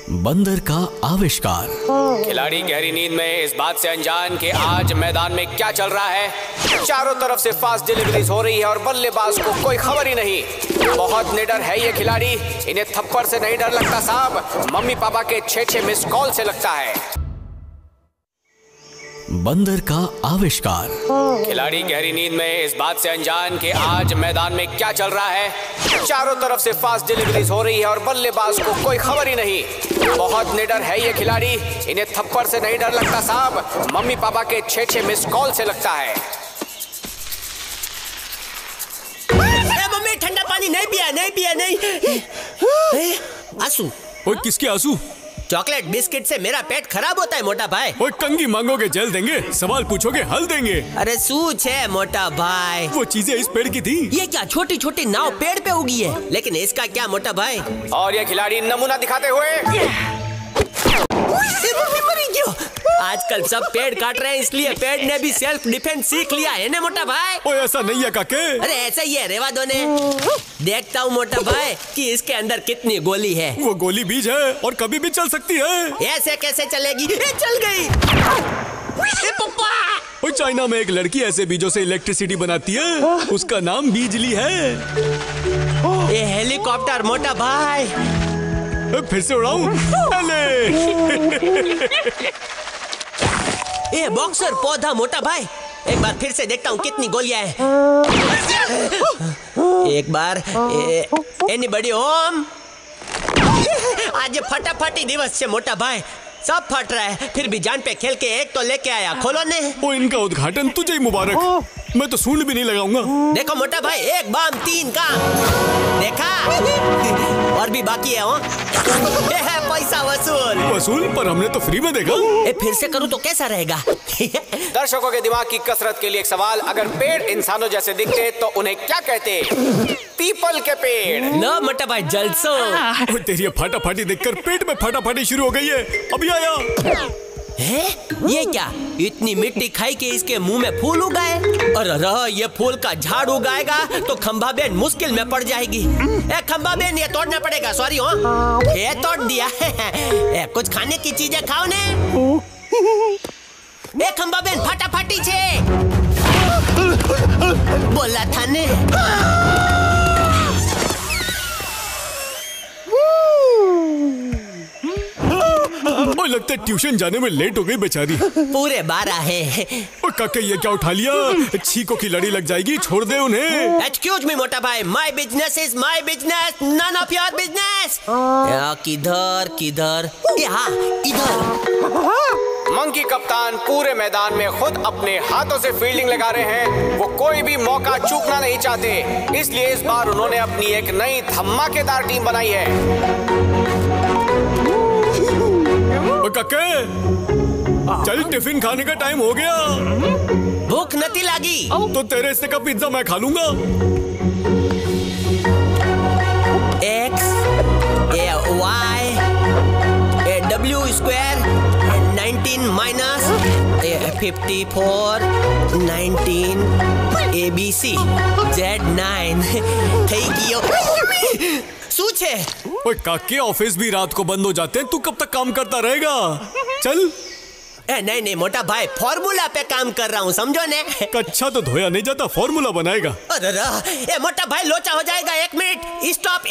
बंदर का आविष्कार। खिलाड़ी गहरी नींद में इस बात से अनजान कि आज मैदान में क्या चल रहा है। चारों तरफ से फास्ट डिलीवरीज हो रही है और बल्लेबाज को कोई खबर ही नहीं। बहुत निडर है ये खिलाड़ी, इन्हें थप्पड़ से नहीं डर लगता साहब, मम्मी पापा के 6-6 मिस कॉल से लगता है। बंदर का आविष्कार। खिलाड़ी गहरी नींद में इस बात से अनजान कि आज मैदान में क्या चल रहा है। चारों तरफ से फास्ट डिलीवरीज हो रही है और बल्लेबाज को कोई खबर ही नहीं। बहुत निडर है ये खिलाड़ी, इन्हें थप्पड़ से नहीं डर लगता साहब, मम्मी पापा के 6-6 मिस कॉल से लगता है। मम्मी ठंडा पानी नहीं पिया नहीं। आंसू। ओए किसके आंसू? चॉकलेट बिस्किट से मेरा पेट खराब होता है मोटा भाई। ओए कंगी मांगोगे जल देंगे, सवाल पूछोगे हल देंगे। अरे सूच है मोटा भाई। वो चीजें इस पेड़ की थी। ये क्या छोटी छोटी नाव पेड़ पे उगी है, लेकिन इसका क्या मोटा भाई? और ये खिलाड़ी नमूना दिखाते हुए आजकल सब पेड़ काट रहे हैं, इसलिए पेड़ ने भी सेल्फ डिफेंस सीख लिया है ना मोटा भाई। ओए ऐसा नहीं है काके। अरे ऐसा ही है, रेवा दो ने। देखता हूँ मोटा भाई कि इसके अंदर कितनी गोली है। वो गोली बीज है और कभी भी चल सकती है। ऐसे कैसे चलेगी? ये चल गई। पप्पा। ओए चाइना में एक लड़की ऐसे बीजों से इलेक्ट्रिसिटी बनाती है, उसका नाम बिजली है। ये हेलीकॉप्टर मोटा भाई। फिर से उड़ाऊं? ये बॉक्सर पौधा मोटा भाई, एक बार फिर से देखता हूँ कितनी गोलियां हैं। एक बार एनीबॉडी होम? आज फटाफटी दिवस से मोटा भाई, सब फट रहा है, फिर भी जान पे खेल के एक तो लेके आया। खोलो ने। ओ इनका उद्घाटन तुझे ही मुबारक, मैं तो सूंड भी नहीं लगाऊंगा। देखो मोटा भाई, एक बम 3 काम। देखा? और भी बाकी है। हो पैसा वसूल पर हमने तो फ्री में देखा। फिर से करूँ तो कैसा रहेगा? दर्शकों के दिमाग की कसरत के लिए एक सवाल, अगर पेड़ इंसानों जैसे दिखते तो उन्हें क्या कहते? पीपल के पेड़। लो मोटा भाई जलसो। तेरी फाटाफाटी देखकर पेट में फाटाफाटी शुरू हो गई है। अभी आया है? ये क्या? इतनी मिट्टी खाई के इसके मुंह में फूल उगाए? और ये फूल का झाड़ उगाएगा तो खंबा बेन मुश्किल में पड़ जाएगी। खंबा बेन ये तोड़ना पड़ेगा। सॉरी हो, ये तोड़ दिया। कुछ खाने की चीजें खाओ ने। खंबा बेन फटाफटी छे, बोला था ने। लगता है ट्यूशन जाने में लेट हो गई बेचारी। पूरे 12 है। काके ये क्या उठा लिया? छीकों की लड़ी लग जाएगी, छोड़ दे उन्हें। एक्सक्यूज मी मोटा भाई, my business is my business, none of your business. किधर? यहाँ इधर। मंकी कप्तान पूरे मैदान में खुद अपने हाथों से फील्डिंग लगा रहे हैं। वो कोई भी मौका चूकना नहीं चाहते, इसलिए इस बार उन्होंने अपनी एक नई धमाकेदार टीम बनाई है। काके चल, टिफिन खाने का टाइम हो गया। भूख नहीं लगी तो तेरे हिस्से का पिज्जा मैं खा लूंगा। X Y W square 19 minus 54 19 ABC Z9 सूच है। ओए काके, ऑफिस भी रात को बंद हो जाते हैं, तू कब तक काम करता रहेगा? चल। नहीं मोटा भाई, फॉर्मूला पे काम कर रहा हूँ, समझो ने। कच्चा तो धोया नहीं जाता, फॉर्मूला बनाएगा। अरे मोटा भाई लोचा हो जाएगा। 1 मिनट, स्टॉप।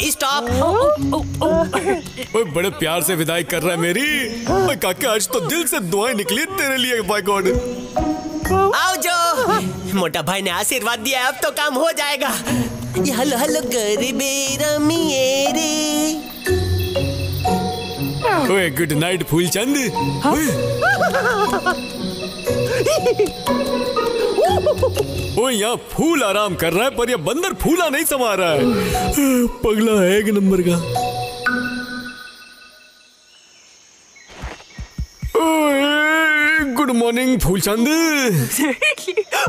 ओए बड़े प्यार से विदाई कर रहा है मेरी। ओए काके, आज तो दिल से दुआएं निकली तेरे लिए। By God. आओ जो। मोटा भाई ने आशीर्वाद दिया, अब तो काम हो जाएगा। हलो गरीबेरा मेरे। ओए गुड नाइट फूलचंद। ओए यहाँ फूल आराम कर रहा है, पर ये बंदर फूला नहीं समा रहा है। पगला है एक नंबर का। Good morning Phoolchand.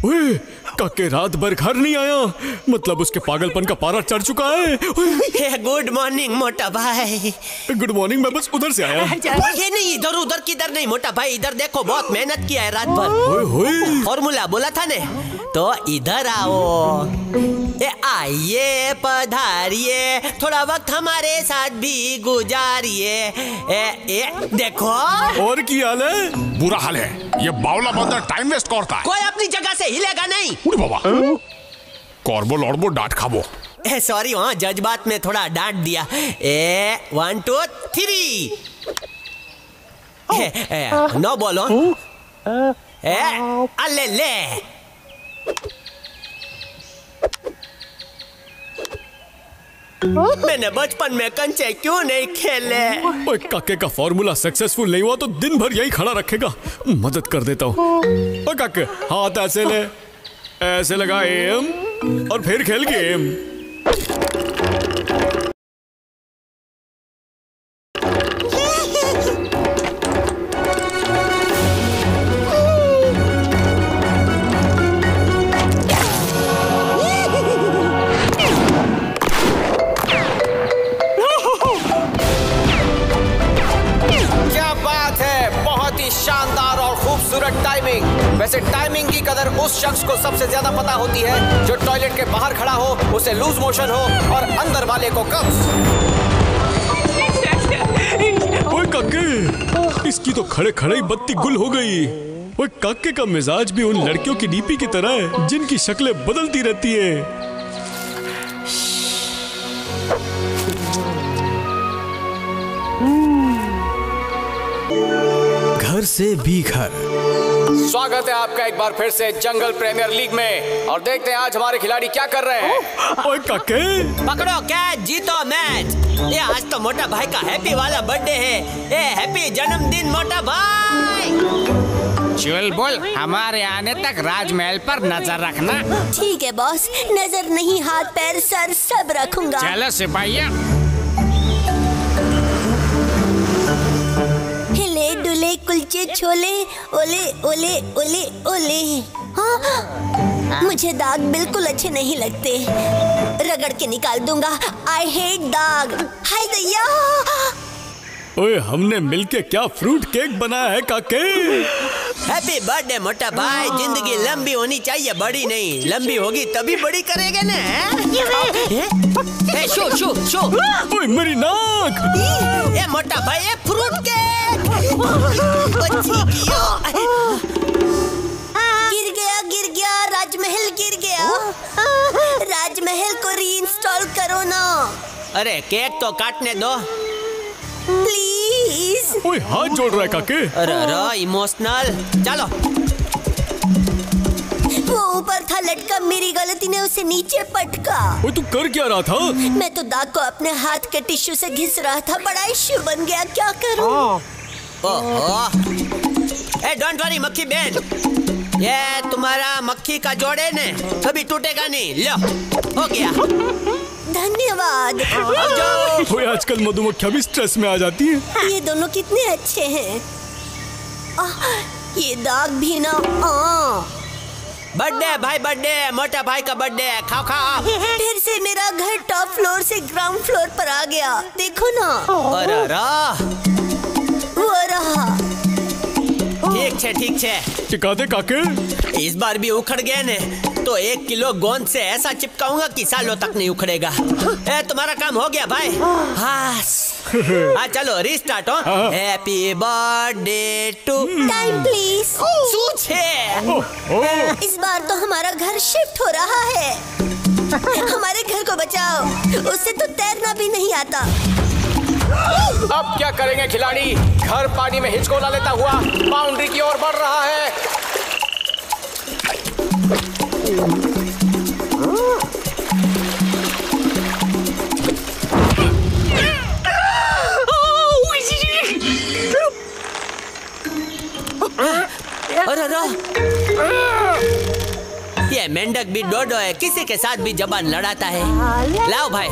ओए काके रात भर घर नहीं आया, मतलब उसके पागलपन का पारा चढ़ चुका है। गुड मॉर्निंग मोटा भाई। गुड मॉर्निंग, मैं बस उधर से आया। ये नहीं, इधर उधर किधर नहीं मोटा भाई, इधर देखो, बहुत मेहनत किया है रात भर। ओए फॉर्मूला बोला था ने, तो इधर आओ। आइए पधारिए, थोड़ा वक्त हमारे साथ भी गुजारिए। देखो। और की हाल है? बुरा हाल है, ये बावला बंदर टाइम वेस्ट करता है। कोई अपनी जगह से हिलेगा नहीं। उड़ी बाबा, करबो लड़बो डांट खाबो। सॉरी, वहाँ जज्बात में थोड़ा डांट दिया। 1 2 3। नो बोलो। अले ले। मैंने बचपन में कंचे क्यों नहीं खेले? ओए काके का फॉर्मूला सक्सेसफुल नहीं हुआ तो दिन भर यही खड़ा रखेगा। मदद कर देता हूँ। ओए काके, हाथ ऐसे ले, ऐसे लगा एम और फिर खेल गेम। शानदार और खूबसूरत टाइमिंग। वैसे टाइमिंग की कदर उस शख्स को सबसे ज्यादा पता होती है जो टॉयलेट के बाहर खड़ा हो, उसे लूज मोशन हो और अंदर वाले को कब्ज। ओए काके, इसकी तो खड़े खड़े ही बत्ती गुल हो गई। ओए काके का मिजाज भी उन लड़कियों की डीपी की तरह है जिनकी शक्लें बदलती रहती हैं। घर से भी घर। स्वागत है आपका एक बार फिर से जंगल प्रीमियर लीग में, और देखते हैं आज हमारे खिलाड़ी क्या कर रहे हैं। ओए काके, पकड़ो कैच, जीतो मैच। ये आज तो मोटा भाई का हैप्पी वाला बर्थडे है। ये हैप्पी जन्मदिन मोटा भाई। चुलबुल, हमारे आने तक राजमहल पर नजर रखना। ठीक है बॉस, नजर नहीं हाथ पैर सर सब रखूंगा। चलो सिपाहिया। हिले डुले कुलचे छोले, ओले ओले ओले ओले। हाँ, मुझे दाग बिल्कुल अच्छे नहीं लगते, रगड़ के निकाल दूंगा। आई हेट दाग। हाय दैया। ओए हमने मिलके क्या फ्रूट केक बनाया है काके। हैप्पी बर्थडे मोटा भाई। जिंदगी लंबी होनी चाहिए, बड़ी नहीं। लंबी होगी तभी बड़ी करेगा ना। Show show show. ओए मेरी नाक। ये मोटा भाई, ये फ्रूट केक। गिर गया, राजमहल गिर गया। राजमहल को रीइंस्टॉल करो ना। अरे केक तो काटने दो प्लीज। ओए हाथ जोड़ रहा है काके। अरे इमोशनल। चलो। वो ऊपर था लटका, मेरी गलती ने उसे नीचे पटका। ओए तू कर क्या रहा था? मैं तो दाग को अपने हाथ के टिश्यू से घिस रहा था। बड़ा इश्यू बन गया, क्या करूं? ए डोंट वरी मक्खी बहन, ये तुम्हारा मक्खी का जोड़े ने कभी टूटेगा नहीं। लो, हो गया। धन्यवाद। ओए आजकल मधुमक्खियां भी स्ट्रेस में आ जाती हैं। ये दोनों कितने अच्छे हैं। ये दाग भी ना। बर्थडे भाई, बर्थडे मोटा भाई का बर्थडे। खाओ खाओ। फिर से मेरा घर टॉप फ्लोर से ग्राउंड फ्लोर पर आ गया, देखो ना। अरे वो रहा। ठीक छे। चिका दे काके। इस बार भी उखड़ गए ने तो 1 किलो गोंद से ऐसा चिपकाऊंगा कि सालों तक नहीं उखड़ेगा। तुम्हारा काम हो गया भाई। हाँ चलो रीस्टार्ट हो। Happy birthday to. Time please. इस बार तो हमारा घर शिफ्ट हो रहा है। हमारे घर को बचाओ, उससे तो तैरना भी नहीं आता। अब क्या करेंगे खिलाड़ी? घर पानी में हिचकोला लेता हुआ बाउंड्री की ओर बढ़ रहा है। ये मेंढक भी डोडो है, किसी के साथ भी जबान लड़ाता है। लाओ भाई,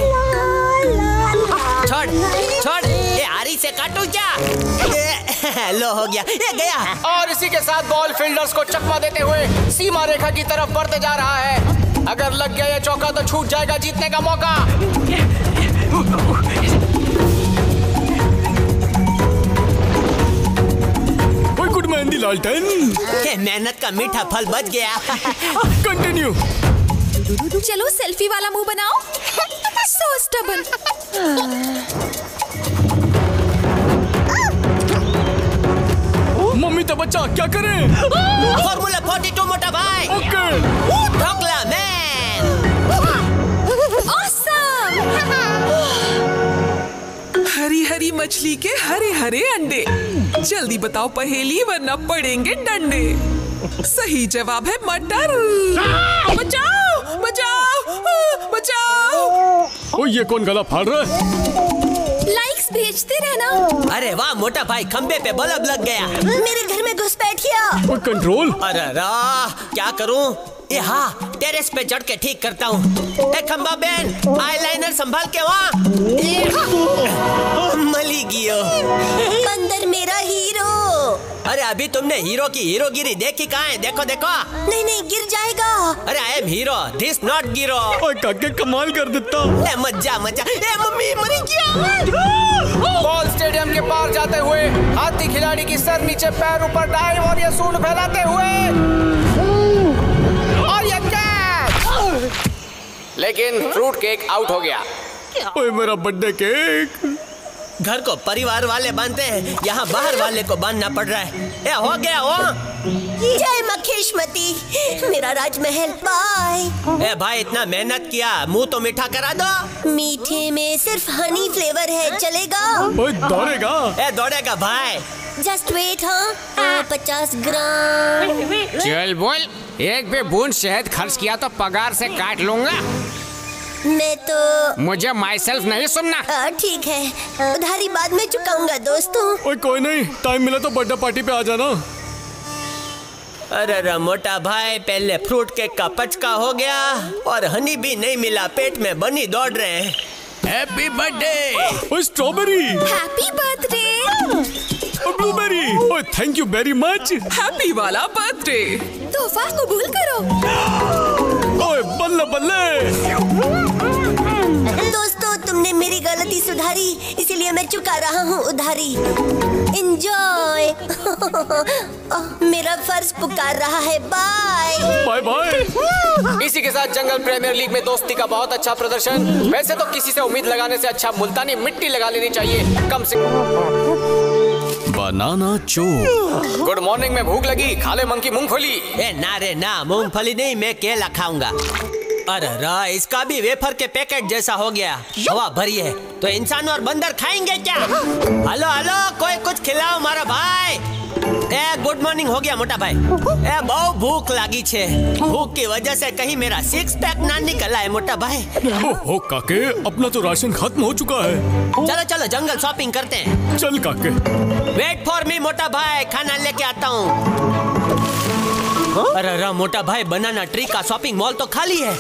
छोड़। ये आरी से काटू क्या? लो हो गया, ये गया। और इसी के साथ बॉल फील्डर्स को चकमा देते हुए सीमा रेखा की तरफ बढ़ते जा रहा है। अगर लग गया ये चौका तो छूट जाएगा जीतने का मौका। Good mehndi Barton. मेहनत का मीठा फल बच गया। कंटिन्यू। चलो सेल्फी वाला मुंह बनाओ। So stubborn। मम्मी तो बच्चा क्या करें? फॉर्मूला 42 मोटा भाई। Okay. Dhokla man. Awesome। Hari Hari मछली के हरे हरे अंडे। जल्दी बताओ पहेली वरना पड़ेंगे डंडे। सही जवाब है मटर। बचाओ बचाओ बचाओ। ओ ये कौन गला फाड़ रहा है? लाइक्स भेजते रहना। अरे वाह मोटा भाई, खंबे पे बल्ब लग गया। मेरे घर में घुसपैठिया। ओ कंट्रोल। अरे क्या करूं? ये हाँ, टेरेस पे चढ़ के ठीक करता हूँ। खंबा बहन, आईलाइनर संभाल के वहाँ। मली गियो। बंदर मेरा हीरो। अरे अभी तुमने हीरो की हीरोगिरी देखी कहाँ है? देखो देखो। नहीं नहीं, गिर जाएगा। अरे I am hero, this not गिरो। ओए काके कमाल कर देता। मजा मजा। मम्मी मरी क्या? बॉल स्टेडियम के पार जाते हुए हाथी खिलाड़ी की सर नीचे पैर ऊपर डाइव और ये सूंड फैलाते हुए और ये कैच। लेकिन फ्रूट केक आउट हो गया। ओए मेरा बर्थडे केक। घर को परिवार वाले बांधते हैं, यहाँ बाहर वाले को बांधना पड़ रहा है। ये हो गया वो। जय मखेशमती, मेरा राजमहल। बाय। ए भाई इतना मेहनत किया, मुंह तो मीठा करा दो। मीठे में सिर्फ हनी फ्लेवर है, चलेगा? ओए दौड़ेगा। ए दौड़ेगा भाई। Just wait. हाँ 50 ग्राम। चल बोल, एक भी बूंद शहद खर्च किया तो पगार से काट लूंगा। मैं तो मुझे माई सेल्फ नहीं सुनना। ठीक है, उधारी बाद में चुकाऊंगा दोस्तों। ओए कोई नहीं, टाइम मिला तो बर्थडे पार्टी पे आ जाना। अरे मोटा भाई, पहले फ्रूट केक का पचका हो गया और हनी भी नहीं मिला, पेट में बनी दौड़ रहे हैं। Happy birthday. ओए स्ट्रॉबेरी। Happy birthday. ब्लूबेरी। ओए thank you very much. Happy वाला बर्थडे। तोहफा कबूल करो। ओए बल्ले बल्ले। दोस्तों, तुमने मेरी गलती सुधारी, इसीलिए मैं चुका रहा हूँ उधारी। एंजॉय। मेरा फर्ज पुकार रहा है। Bye bye bye. इसी के साथ जंगल प्रीमियर लीग में दोस्ती का बहुत अच्छा प्रदर्शन। वैसे तो किसी से उम्मीद लगाने से अच्छा मुल्तानी मिट्टी लगा लेनी चाहिए कम से। बनाना चोक। गुड मॉर्निंग में भूख लगी, खा ले मंकी मूंगफली। ए ना रे ना, मूंगफली नहीं, मैं केला खाऊंगा। अरे रा, इसका भी वेफर के पैकेट जैसा हो गया। हवा भरी है तो इंसान और बंदर खाएंगे क्या? हेलो हेलो, कोई कुछ खिलाओ मारा भाई। ए गुड मॉर्निंग हो गया मोटा भाई। ए बहुत भूख लगी छे, भूख की वजह से कहीं मेरा 6 पैक ना निकला है मोटा भाई। ओहो काके, अपना तो राशन खत्म हो चुका है। चलो चलो जंगल शॉपिंग करते हैं। चल काके। वेट फॉर मी मोटा भाई, खाना लेके आता हूँ। अरे रा मोटा भाई, बनाना ट्री का शॉपिंग मॉल तो खाली है।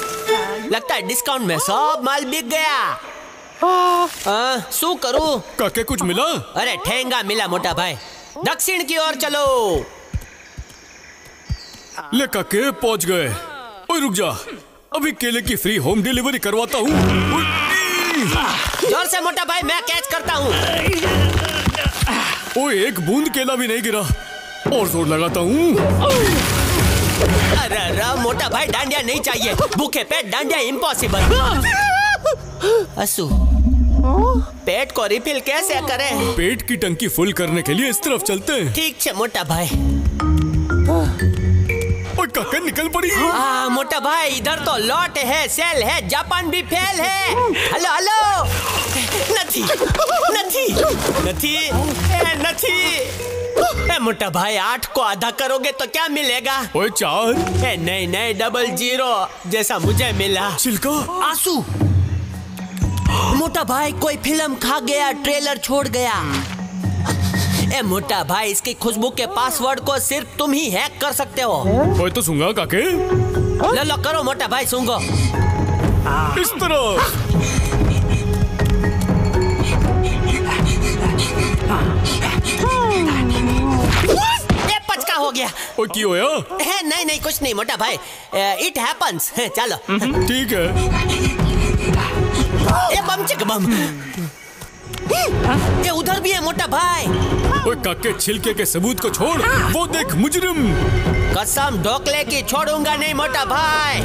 लगता है डिस्काउंट में सब माल बिक गया। शू करूं? काके कुछ मिला? अरे ठेंगा मिला मोटा भाई। दक्षिण की ओर चलो। ले काके पहुंच गए। ओए रुक जा, अभी केले की फ्री होम डिलीवरी करवाता हूँ। जोर से मोटा भाई, मैं कैच करता हूँ। ओए एक बूंद केला भी नहीं गिरा। और जोर लगाता हूँ। अरे रा मोटा भाई, डांडिया नहीं चाहिए, भूखे पेट डांडिया इम्पॉसिबल। असू, पेट को रिफिल कैसे करें? पेट की टंकी फुल करने के लिए इस तरफ चलते हैं। ठीक है मोटा भाई। ओए काके निकल पड़ी। मोटा भाई, इधर तो लॉट है, सेल है, जापान भी फेल है। हेलो हेलो, नथी नथी नथी नथी। मोटा भाई, 8 को आधा करोगे तो क्या मिलेगा? ओए 4। नहीं नहीं, 00 जैसा मुझे मिला। छिलका। आंसू। मोटा भाई, कोई फिल्म खा गया, ट्रेलर छोड़ गया। मोटा भाई, इसकी खुशबू के पासवर्ड को सिर्फ तुम ही हैक कर सकते हो। ओए तो सूंघा काके। लो करो मोटा भाई, सूंघो। इस तरह। ये पचका हो गया। ओए की होया? नहीं नहीं कुछ नहीं मोटा भाई, इट हैपेंस। चलो ठीक है। ये बम चिक बम। ये उधर भी है मोटा भाई। ओए काके, छिलके के सबूत को छोड़, वो देख मुजरिम। कसम ढोकले की छोड़ूंगा नहीं मोटा भाई।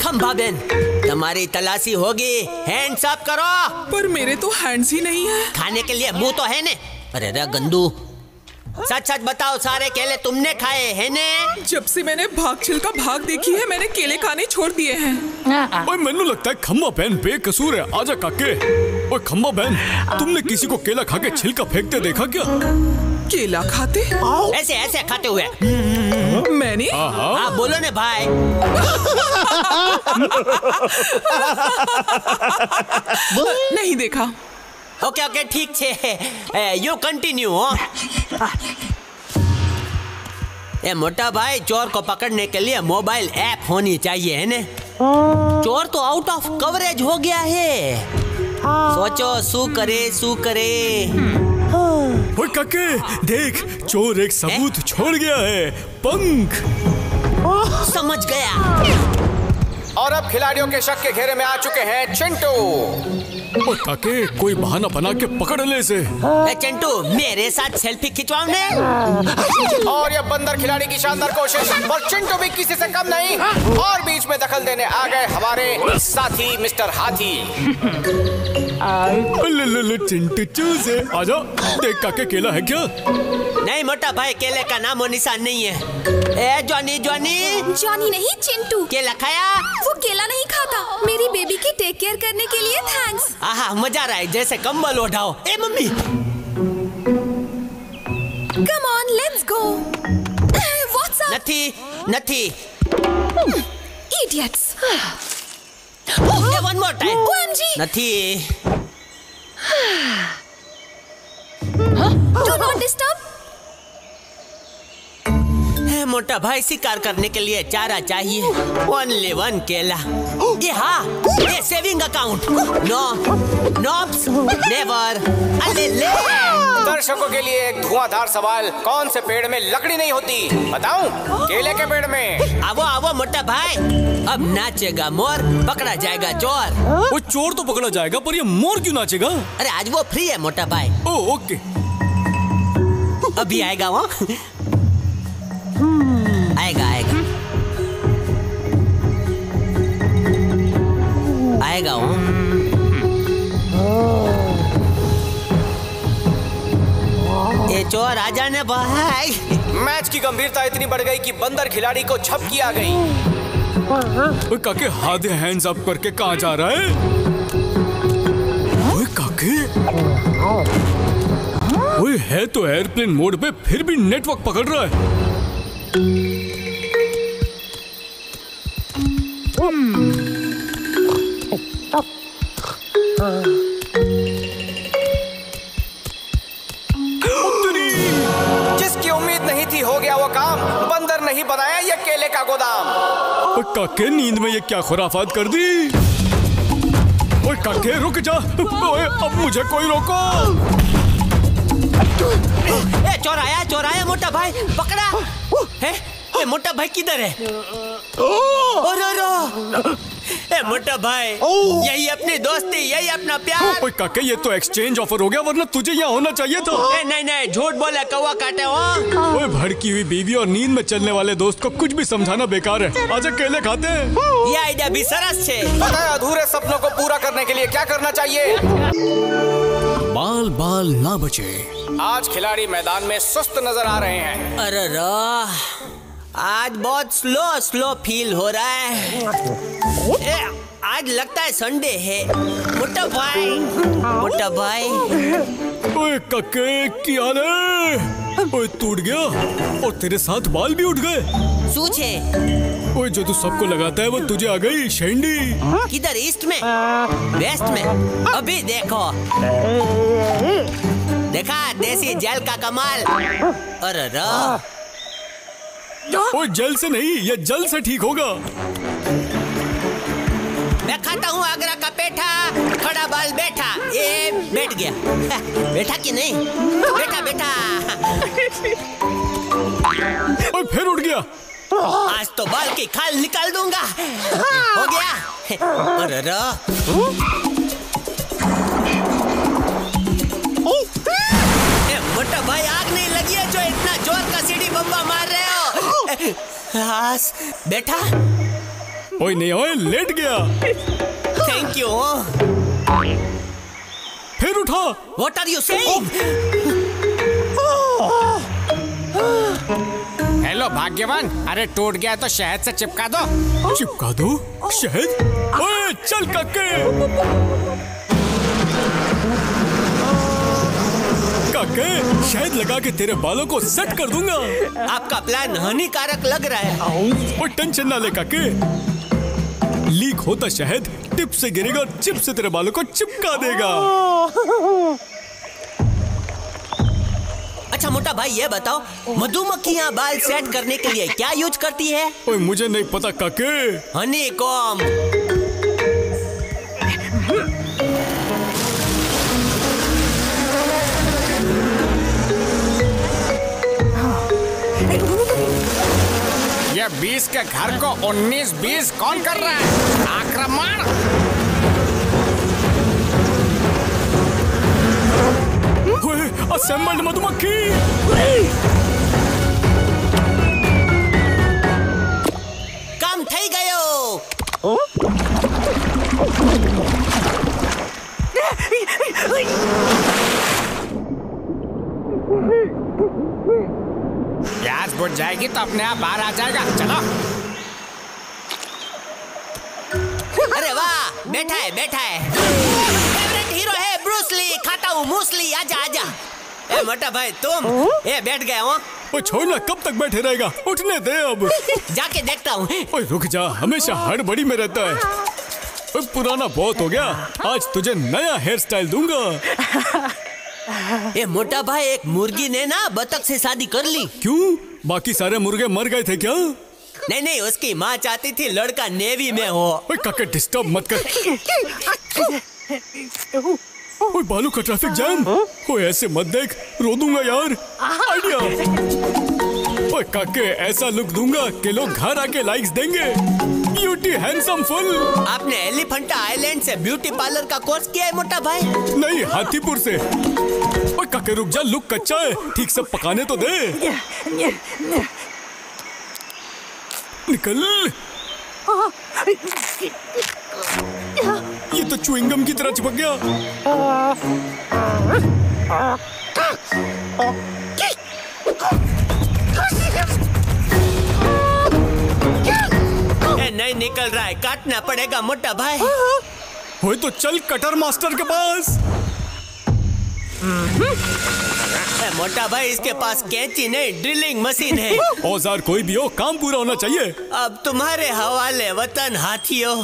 खंभा बेन, तुम्हारी तलाशी होगी, हैंड्स अप करो। पर मेरे तो हैंड्स ही नहीं है। खाने के लिए मुंह तो है ने। अरे रे गंदू, सच सच बताओ, सारे केले तुमने खाए हैं ने? जब से मैंने भाग छिलका भाग देखी है, मैंने केले खाने छोड़ दिए हैं। ओए मैंू लगता है खम्बा बहन बेकसूर है। आजा काके। ओए खम्बा बहन, तुमने किसी को केला खा के छिलका फेंकते देखा क्या? केला खाते? ऐसे ऐसे खाते हुए? मैंने? हाँ बोलो ने भाई। नहीं देखा। ओके ओके ठीक है, यू कंटिन्यू। ए मोटा भाई, चोर को पकड़ने के लिए मोबाइल ऐप होनी चाहिए है ने? चोर तो आउट ऑफ कवरेज हो गया है। सोचो सू करे। ओए काके, देख, चोर एक सबूत छोड़ गया है, पंख। समझ गया। और अब खिलाड़ियों के शक के घेरे में आ चुके हैं चिंटू। ओए काके, कोई बहाना बना के पकड़ ले इसे। चिंटू, मेरे साथ सेल्फी खिंचवाओ ने। और ये बंदर खिलाड़ी की शानदार कोशिश, पर चिंटू भी किसी से कम नहीं। और बीच में दखल देने आ गए हमारे साथी मिस्टर हाथी। ले चिंटू चूजे, आजा। देख काके, केला है क्या? नहीं मोटा भाई, केले का नामो निशान नहीं है। ए जॉनी नहीं चिंटू। केला खाया? वो केला नहीं खाता। मेरी बेबी की टेक केयर करने के लिए थैंक्स। आहा, मजा आ रहा है, जैसे कंबल उठाओ। ए mummy, come on let's go. What's up? नथी। Idiots. One more time. OMG। नथी। Do not disturb. मोटा भाई, शिकार करने के लिए चारा चाहिए। ओनली वन केला। ये हाँ, ये सेविंग अकाउंट। नॉप्स नेवर। अले ले। दर्शकों के लिए एक धुआंधार सवाल, कौन से पेड़ में लकड़ी नहीं होती? बताऊं? केले के पेड़ में। आवो मोटा भाई, अब नाचेगा मोर, पकड़ा जाएगा चोर। वो चोर तो पकड़ा जाएगा, पर ये मोर क्यों नाचेगा? अरे आज वो फ्री है मोटा भाई। ओ ओके। अभी आएगा वो। आएगा वो। ये चोर आ जाने भाई। मैच की गंभीरता इतनी बढ़ गई कि बंदर खिलाड़ी को झपकी आ गई। ओए काके, हाथ हैंड्स अप करके कहाँ जा रहा है? ओए काके, ओए है तो एयरप्लेन मोड पे, फिर भी नेटवर्क पकड़ रहा है। जिसकी उम्मीद नहीं थी हो गया वो काम। बंदर नहीं बनाया ये केले का गोदाम। ओए काके, नींद में ये क्या खुराफात कर दी? ओए काके, रुक जा। ओए अब मुझे कोई रोको। चोर आया मोटा भाई, पकड़ा है। ए मोटा भाई किधर है? ए मोटा भाई, यही अपनी दोस्ती, यही अपना प्यार। ओए काके, ये तो एक्सचेंज ऑफर हो गया, वरना तुझे यहाँ होना चाहिए था। नहीं, झूठ बोला, कौवा काटे हो। ओए भड़की हुई बीवी और नींद में चलने वाले दोस्त को कुछ भी समझाना बेकार है। आजा केले खाते हैं। ये आइडिया भी सरस है। पता है अधूरे सपनों को पूरा करने के लिए क्या करना चाहिए? बाल बाल ना बचे। आज खिलाड़ी मैदान में सुस्त नजर आ रहे हैं। अरे आज बहुत स्लो फील हो रहा है। आज लगता है संडे है। मोटा भाई। ओए काके, क्या हाल है? ओए टूट गया, और तेरे साथ बाल भी उठ गए। सूझे। ओए जो तू सबको लगाता है वो तुझे आ गई शेंडी। किधर? ईस्ट में, वेस्ट में? अभी देखो, देखा देसी जेल का कमाल। अरे ओए जेल से नहीं, ये जल से ठीक होगा। मैं खाता हूँ आगरा का पेठा, खड़ा बाल बैठा। ये बैठ गया। बैठा कि नहीं? बैठा। ओए फिर उठ गया। आज तो बाल की खाल निकाल दूंगा। हो गया। क्लास बैठा। ओए नहीं ओए, लेट गया। Thank you. फिर उठा। What are you saying? Hello भाग्यवान, अरे टूट गया तो शहद से चिपका दो। चिपका दो? शहद? ओए चल काके। काके, शहद लगा के तेरे बालों को सेट कर दूंगा। आपका प्लान हानिकारक लग रहा है। और टेंशन ना ले काके, लीक होता शहद टिप से गिरेगा और चिप से तेरे बालों को चिपका देगा। अच्छा मोटा भाई ये बताओ, मधुमक्खियाँ बाल सेट करने के लिए क्या यूज करती है? ओए मुझे नहीं पता काके। हनीकॉम्ब। ये 20 के घर को 19-20 कौन कर रहा है? आक्रमण! असेंबल्ड मधुमक्खी। काम થઈ ગયો। गैस बुझ जाएगी तो अपने आप बाहर आ जाएगा। चलो। अरे वाह, बैठा है। फेवरेट हीरो है ब्रूस ली, खाता हूँ मूसली। आजा आजा। ए मोटा भाई तुम बैठ गए हो? ओ छोड़ ना, कब तक बैठे रहेगा? उठने दे अब। जाके देखता हूँ। ओए रुक जा, हमेशा हड़बड़ी में रहता है। ओए पुराना बहुत हो गया, आज तुझे नया हेयर स्टाइल दूंगा। ए मोटा भाई, एक मुर्गी ने ना बतख से शादी कर ली। क्यों? बाकी सारे मुर्गे मर गए थे क्या? नहीं, उसकी माँ चाहती थी लड़का नेवी में हो। ओए काके डिस्टर्ब मत कर। ओए बालू का ट्रैफिक जैम। ओए ऐसे मत देख, रो दूंगा यार। आइडिया। ओए काके ऐसा लुक दूंगा कि लोग घर आके लाइक्स देंगे। Beauty handsome full. आपने एलिफेंटा आइलैंड से ब्यूटी पार्लर का कोर्स किया है मोटा भाई? नहीं, हाथीपुर से। ओए काके रुक जा, लुक कच्चा है, ठीक से पकाने तो दे। निकल। ये तो च्युइंगम की तरह चिपक गया। नहीं निकल रहा है, काटना पड़ेगा मोटा भाई। हो तो चल कटर मास्टर के पास। मोटा भाई, इसके पास कैंची नहीं, ड्रिलिंग मशीन है। औजार कोई भी हो, काम पूरा होना चाहिए। अब तुम्हारे हवाले वतन हाथियों।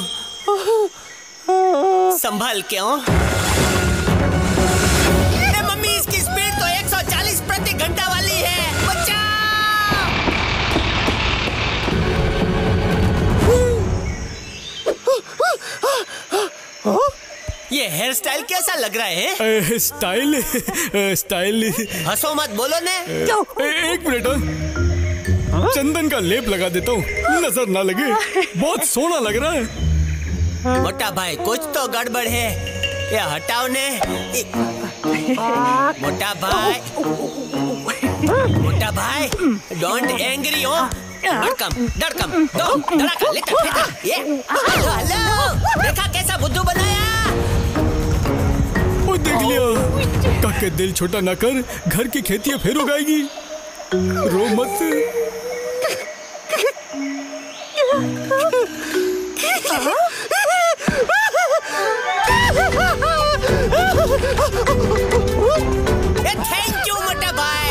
संभाल के हो। मम्मी, इसकी स्पीड तो 140 प्रति घंटा वाली है। ये हेयर स्टाइल कैसा लग रहा है? स्टाइल हंसो मत, बोलो ने। एक मिनट, चंदन का लेप लगा देता हूँ, नजर ना लगे। बहुत सोना लग रहा है। मोटा भाई, कुछ तो गड़बड़ है। ये हटाओ ने। मोटा भाई, डोंट एंग्री हो। डरकम, धड़ाका, लेता। ये हेलो, देखा कैसा बुद्धू बनाया? वो देख लिया। काके दिल छोटा ना कर, घर की खेतियां फिर उगाएगी। रो मत। थैंक यू मोटा भाई।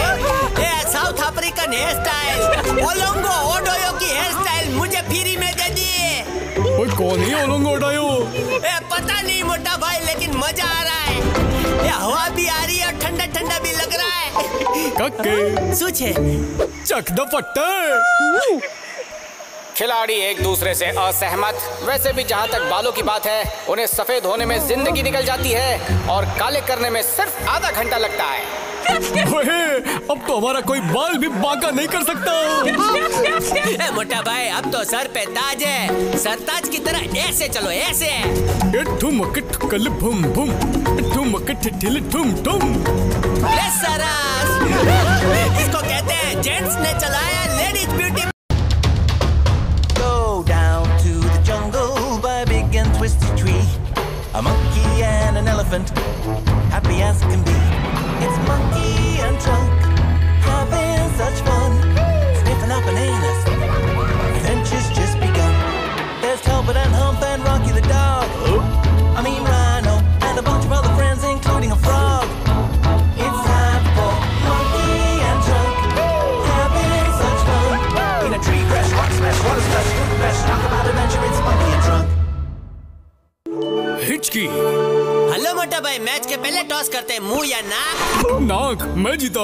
साउथ अफ्रीकन हेयर स्टाइल, ओलोंगो ओडोयो की हेयर स्टाइल मुझे फ्री में दे दी। ओए कौन है ओलोंगो ओडोयो? पता नहीं मोटा भाई, लेकिन मजा आ रहा है। हवा भी आ रही है और ठंडा ठंडा भी लग रहा है। काके सूझे चक द फट्टे। खिलाड़ी एक दूसरे से असहमत। वैसे भी जहाँ तक बालों की बात है, उन्हें सफेद होने में जिंदगी निकल जाती है और काले करने में सिर्फ आधा घंटा लगता है। अब तो हमारा कोई बाल भी बांका नहीं कर सकता। मोटा भाई, अब तो सर पे ताज है। सरताज की तरह ऐसे चलो, ऐसे। भूम भूम, ठुम ठुम। इसको कहते हैं जेंट्स ने चलाया ladies beauty A monkey and an elephant, happy as can be. It's Monkey and Trunk, having such fun, sniffing out bananas. Adventure's just begun. There's Talbot and Hump and Rocky the dog. I mean Rhino and a bunch of other friends, including a frog. It's time for Monkey and Trunk, having such fun. In a tree crash, rock smash, water splash, fruit smash, talk about adventure. It's Monkey and Trunk. हिचकी। Hello मोटा भाई, match के पहले toss करते हैं, मुंह या नाक? नाक। मैं जीता।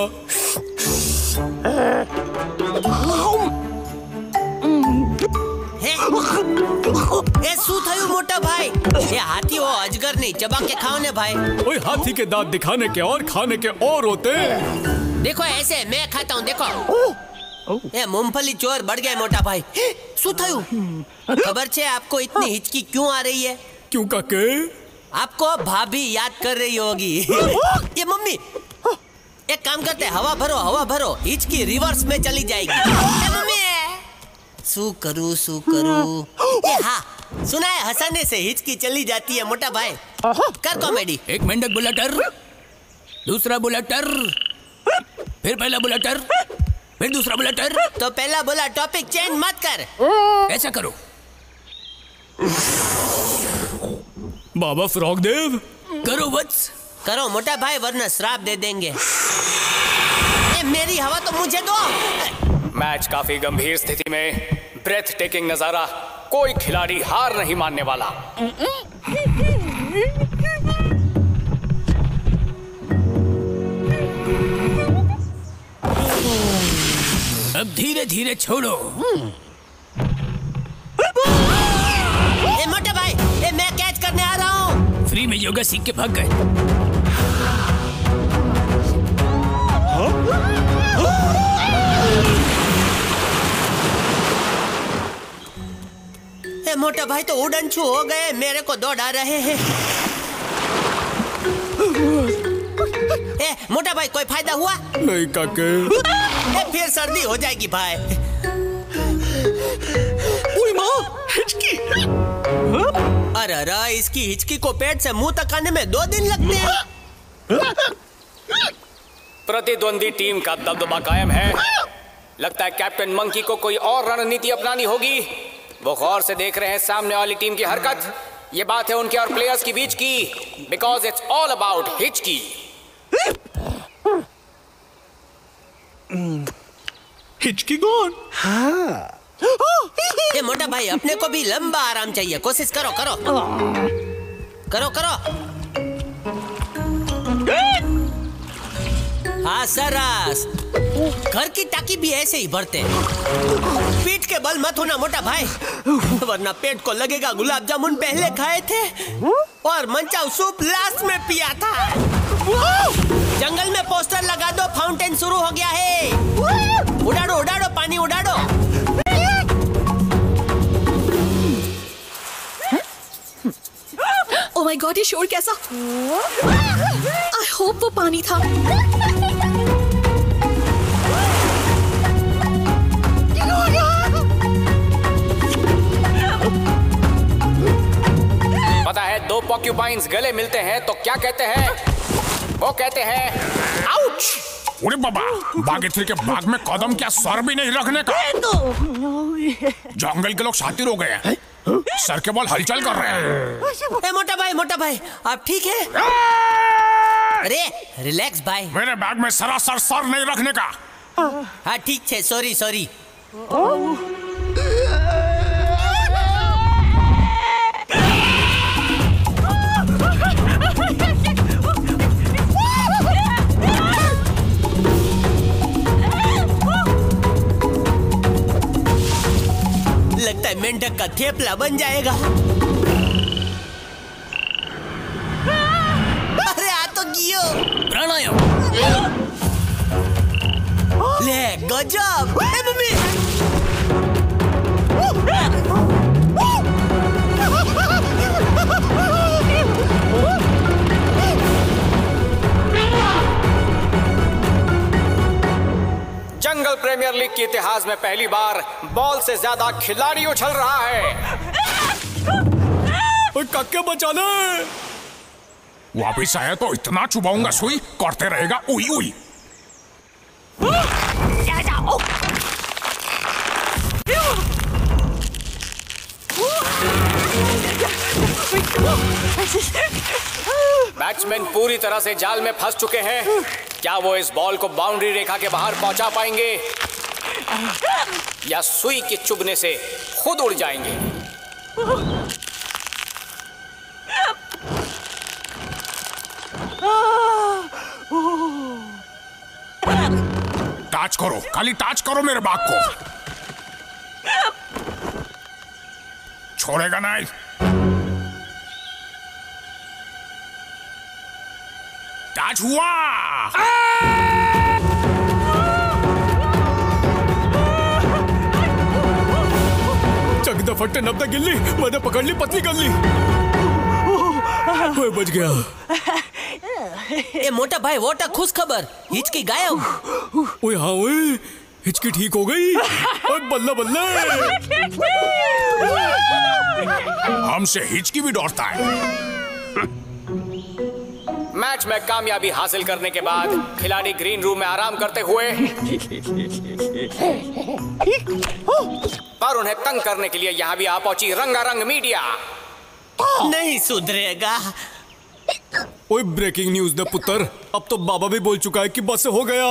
ए सू थयू मोटा भाई, ये हाथी हो अजगर नहीं, चबा के खाओ ने भाई। ओए हाथी के दांत दिखाने के और खाने के और होते हैं। देखो ऐसे मैं खाता हूँ, देखो। ये मूंगफली चोर बढ़ गए मोटा भाई। सू थयू, खबर छे आपको इतनी हिचकी क्यों आ रही है? क्यों काके? आपको भाभी याद कर रही होगी। ये मम्मी, एक काम करते हैं, हवा भरो, हिचकी रिवर्स में चली जाएगी। मम्मी सू करू। हाँ, सुना है हंसने से हिचकी चली जाती है मोटा भाई। कर कॉमेडी। एक मेंढक बोला टर, दूसरा बोला टर, फिर पहला बोला टर, फिर दूसरा बोला टर। तो पहला बोला टॉपिक चेंज मत कर। ऐसा करो। बाबा फ्रॉग देव, करो वत्स। करो मोटा भाई, वरना श्राप दे देंगे। मेरी हवा तो मुझे दो। मैच काफी गंभीर स्थिति में, ब्रेथ टेकिंग नजारा, कोई खिलाड़ी हार नहीं मानने वाला। अब धीरे धीरे छोड़ो। ए मोटे भाई, मैं कैच करने आ रहा हूँ। फ्री में योगा सीख के भाग गए। ए मोटा भाई तो उड़नछू हो गए, मेरे को दौड़ा रहे हैं। ए मोटा भाई, कोई फायदा हुआ? नहीं काके। फिर सर्दी हो जाएगी भाई। हिचकी। अरे इसकी हिचकी को पेट से मुंह तक आने में 2 दिन लगते हैं। प्रतिद्वंदी टीम का दबदबा कायम है। लगता है कैप्टन मंकी को कोई और रणनीति अपनानी होगी। वो गौर से देख रहे हैं सामने वाली टीम की हरकत। ये बात है उनके और प्लेयर्स के बीच की, बिकॉज इट्स ऑल अबाउट हिचकी। हिचकी गॉन। हाँ। ये मोटा भाई, अपने को भी लंबा आराम चाहिए, कोशिश करो। हाँ सरस, घर की टाकी भी ऐसे ही भरते हैं। पीठ के बल मत होना मोटा भाई, वरना पेट को लगेगा गुलाब जामुन पहले खाए थे और मंचाऊ सूप लास्ट में पिया था। जंगल में पोस्टर लगा दो, फाउंटेन शुरू हो गया है। उड़ाड़ो पानी उड़ाड़ो। ओह माय गॉड, ये शोर कैसा? आई होप वो पानी था। पता है, 2 पॉक्यूपाइंस गले मिलते हैं तो क्या कहते हैं? वो कहते हैं आउच। अरे बाबा, बागेश्वरी के बाग में कदम क्या सर भी नहीं रखने का। जंगल के लोग शातिर हो गए हैं, सर के बल हलचल कर रहे हैं। ए मोटा भाई, आप ठीक है? अरे रिलैक्स भाई। मेरे बैग में सरासर सर नहीं रखने का। हाँ ठीक है, सॉरी। लगता है मेंढक का थेपला बन जाएगा। अरे आ तो गियो। प्राणायाम। ले गजब। ए मम्मी। जंगल प्रीमियर लीग के इतिहास में पहली बार बॉल से ज्यादा खिलाड़ी उछल रहा है। ओए काके बचा ले। वापिस आया तो इतना चुबाऊंगा सुई करते रहेगा उई उई। बैट्समैन पूरी तरह से जाल में फंस चुके हैं। क्या वो इस बॉल को बाउंड्री रेखा के बाहर पहुंचा पाएंगे या सुई के चुभने से खुद उड़ जाएंगे? टच करो, खाली टच करो मेरे बाग को। छोड़ेगा नहीं। टच हुआ। चकदा फट्टे नब्दा गिल्ली, मैंने पकड़ ली पतली कर ली। ओए बच गया। ए मोटा भाई वोटा खुश खबर, हिचकी गायब। ओए हाँ ओए, हिचकी ठीक हो गई। ओए बल्ला बल्ला। हमसे हिचकी भी डरता है। मैच में कामयाबी हासिल करने के बाद खिलाड़ी ग्रीन रूम में आराम करते हुए, पर उन्हें तंग करने के लिए यहाँ भी आ पहुंची रंगारंग मीडिया। नहीं सुधरेगा। ओए ब्रेकिंग न्यूज़ द पुत्र, अब तो बाबा भी बोल चुका है कि बस हो गया।